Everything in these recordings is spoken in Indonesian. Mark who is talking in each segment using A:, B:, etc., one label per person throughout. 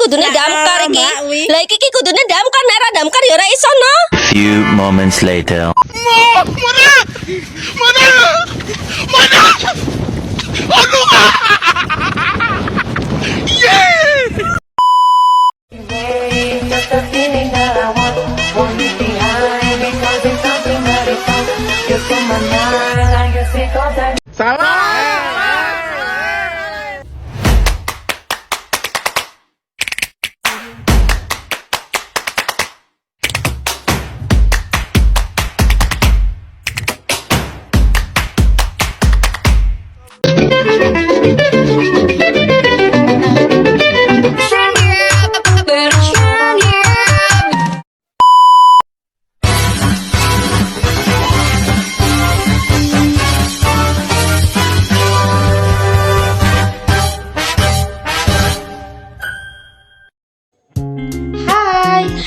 A: kudune damkar iki.
B: Mbak Wi.
A: Lah iki kudune damkar, nek ora damkar ya ora iso no.
C: Few moments later.
D: Just a feeling that I want it behind because it's something that is on. It's on my mind, I guess it goes that.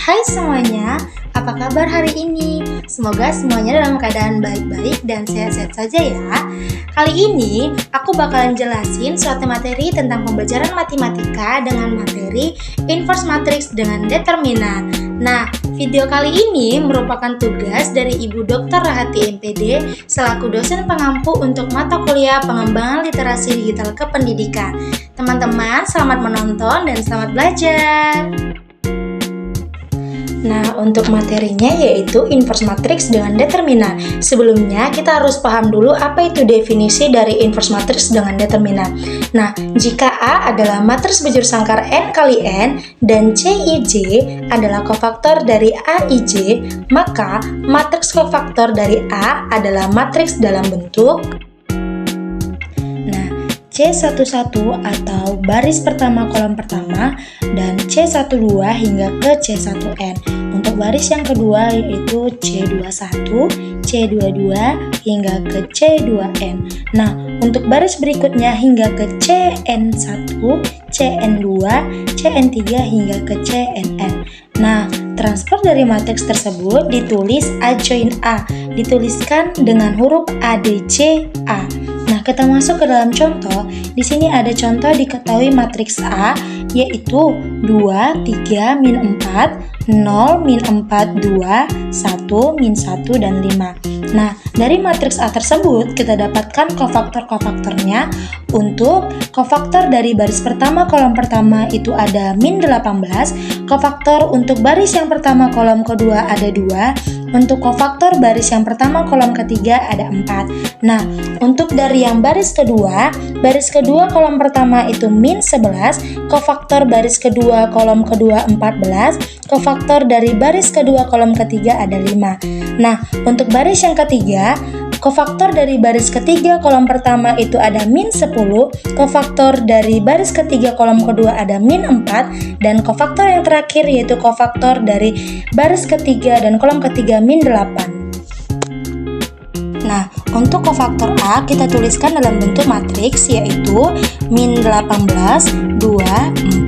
E: Hai semuanya, apa kabar hari ini? Semoga semuanya dalam keadaan baik-baik dan sehat-sehat saja ya. Kali ini aku bakalan jelasin suatu materi tentang pembelajaran matematika dengan materi inverse matrix dengan determinan. Nah, video kali ini merupakan tugas dari Ibu Dr. Rahati MPD selaku dosen pengampu untuk mata kuliah pengembangan literasi digital kependidikan. Teman-teman, selamat menonton dan selamat belajar. Nah, untuk materinya yaitu inverse matrix dengan determinan. Sebelumnya, kita harus paham dulu apa itu definisi dari inverse matrix dengan determinan. Nah, jika A adalah matriks bujur sangkar N kali N dan CIJ adalah kofaktor dari AIJ, maka matriks kofaktor dari A adalah matriks dalam bentuk C11 atau baris pertama kolom pertama dan C12 hingga ke C1N. Untuk baris yang kedua yaitu C21, C22 hingga ke C2N. Nah, untuk baris berikutnya hingga ke CN1, CN2, CN3 hingga ke CNN. Nah, transfer dari matriks tersebut ditulis A join A, dituliskan dengan huruf ADC A. Nah, kita masuk ke dalam contoh. Di sini ada contoh diketahui matriks A yaitu 2, 3, min 4, 0, min 4, 2, 1, min 1, dan 5. Nah, dari matriks A tersebut kita dapatkan kofaktor-kofaktornya. Untuk kofaktor dari baris pertama kolom pertama itu ada min 18, kofaktor untuk baris yang pertama kolom kedua ada 2, untuk kofaktor baris yang pertama kolom ketiga ada 4. Nah, untuk dari yang baris kedua kolom pertama itu min 11, kofaktor baris kedua kolom kedua 14, kofaktor dari baris kedua kolom ketiga ada 5. Nah, untuk baris yang ketiga, kofaktor dari baris ketiga kolom pertama itu ada min 10, kofaktor dari baris ketiga kolom kedua ada min 4, dan kofaktor yang terakhir yaitu kofaktor dari baris ketiga dan kolom ketiga min 8. Nah, untuk kofaktor A kita tuliskan dalam bentuk matriks yaitu min 18, 2,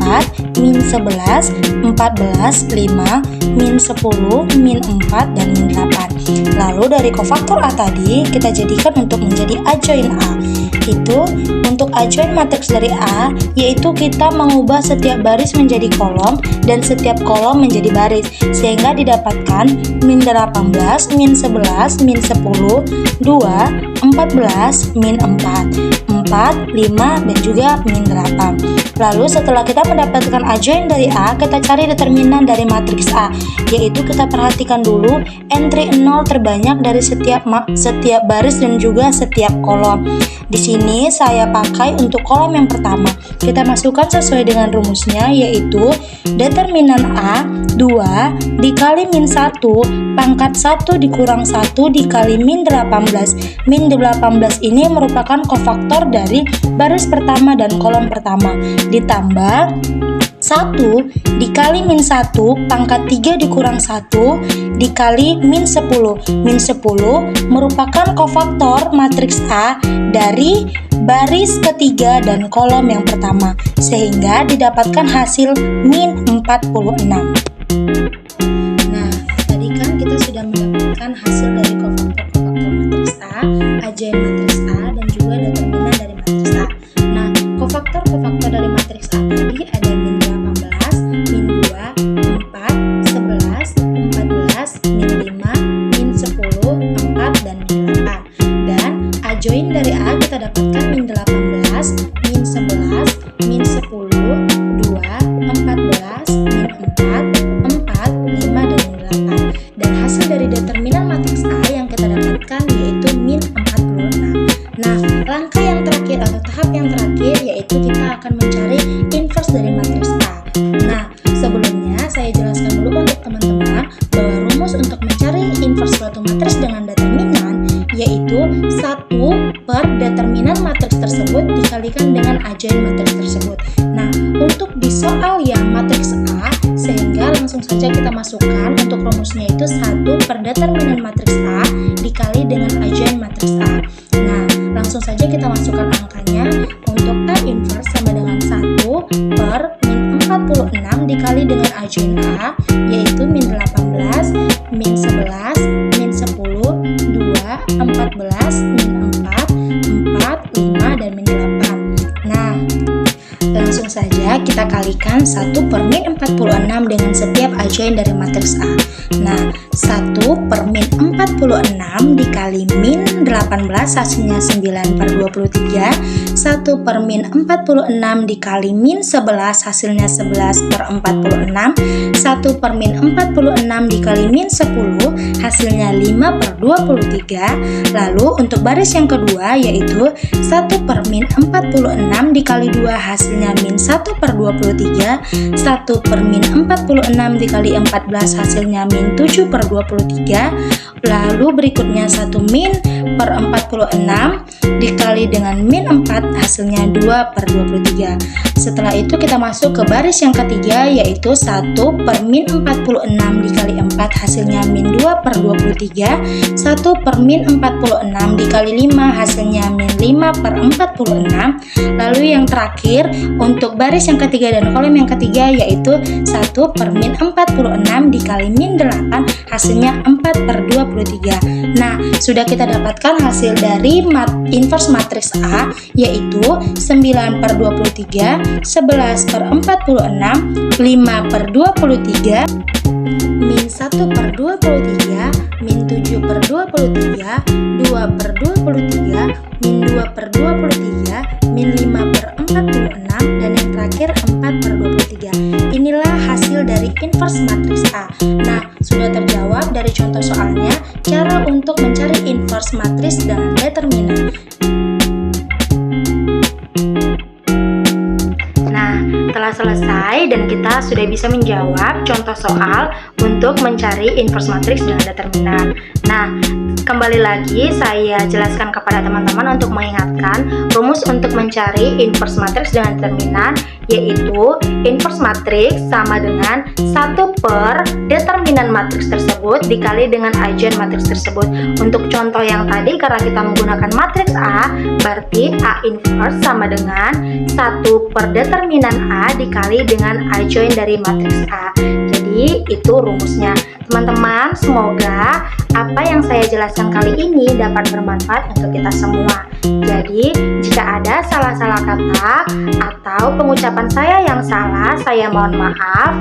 E: 4, min 11, 14, 5, min 10, min 4, dan min 8. Lalu dari kofaktor A tadi kita jadikan untuk menjadi A join A. Itu untuk A join matriks dari A yaitu kita mengubah setiap baris menjadi kolom dan setiap kolom menjadi baris sehingga didapatkan min 18, min 11, min 10, 2, 14, min 4, 4, 5, dan juga min 8. Lalu setelah kita mendapatkan A join dari A, kita cari determinan dari matriks A, yaitu kita perhatikan dulu entry 0 terbanyak dari setiap baris dan juga setiap kolom. Di sini saya pakai untuk kolom yang pertama. Kita masukkan sesuai dengan rumusnya yaitu determinan A 2 dikali min 1 pangkat 1 dikurang 1 dikali min 18. Min 18 ini merupakan kofaktor dari baris pertama dan kolom pertama ditambah 1 dikali min 1 pangkat 3 dikurang 1 dikali min 10. Min 10 merupakan kofaktor matriks A dari baris ketiga dan kolom yang pertama sehingga didapatkan hasil min 46. Nah, tadi kan kita sudah mendapatkan hasil dari kofaktor-kofaktor matriks A join matriks A, dan juga determinan dari matriks A. Nah, kofaktor-kofaktor dari matriks A tadi ada min 18, soal yang matriks A, sehingga langsung saja kita masukkan untuk rumusnya itu 1 per determinan matriks A dikali dengan ajoin matriks A. Nah, langsung saja kita masukkan angkanya. Untuk A inverse sama dengan 1 per min 46 dikali dengan ajoin A, yaitu min 18, min 11, min 10, 2, 14, min 4, 4, 5, dan min 8. Nah, langsung saja kita kalikan 1 per min 46 dengan setiap ajoin dari matriks A. Nah, 1 per min 46 dikali min 18 hasilnya 9 per 23. 1 per min 46 dikali min 11 hasilnya 11 per 46. 1 per min 46 dikali min 10 hasilnya 5 per 23. Lalu untuk baris yang kedua yaitu 1 per min 46 dikali 2 hasilnya min 1 per 23. 1 per min 46 dikali 14 hasilnya min 7 per 23. Lalu berikutnya 1 min per 46 dikali dengan min 4 hasilnya 2 per 23. Setelah itu kita masuk ke baris yang ketiga yaitu 1 per min 46 dikali 4 hasilnya min 2 per 23. 1 per min 46 dikali 5 hasilnya min 5 per 46. Lalu yang terakhir untuk baris yang ketiga dan kolom yang ketiga yaitu 1 per min 46 dikali min 8 hasilnya 4 per 23. Nah, sudah kita dapatkan hasil dari inverse matriks A yaitu 9 per 23, 11 per 46, 5 per 23, min 1 per 23, min 7 per 23, 2 per 23, min 2 per 23, min 5 per 46, dan yang terakhir 4 per 23. Inilah hasil dari inverse matriks A. Nah, sudah terjawab dari contoh soalnya cara untuk mencari inverse matriks dengan determinan. Nah, telah selesai dan kita sudah bisa menjawab contoh soal untuk mencari inverse matriks dengan determinan. Nah, kembali lagi saya jelaskan kepada teman-teman untuk mengingatkan rumus untuk mencari inverse matriks dengan determinan, yaitu inverse matriks sama dengan 1 per determinan matriks tersebut dikali dengan ajoin matriks tersebut. Untuk contoh yang tadi karena kita menggunakan matriks A, berarti A inverse sama dengan 1 per determinan A dikali dengan ajoin dari matriks A. Jadi itu rumusnya. Teman-teman, semoga apa yang saya jelaskan kali ini dapat bermanfaat untuk kita semua. Jadi, jika ada salah-salah kata atau pengucapan saya yang salah, saya mohon maaf.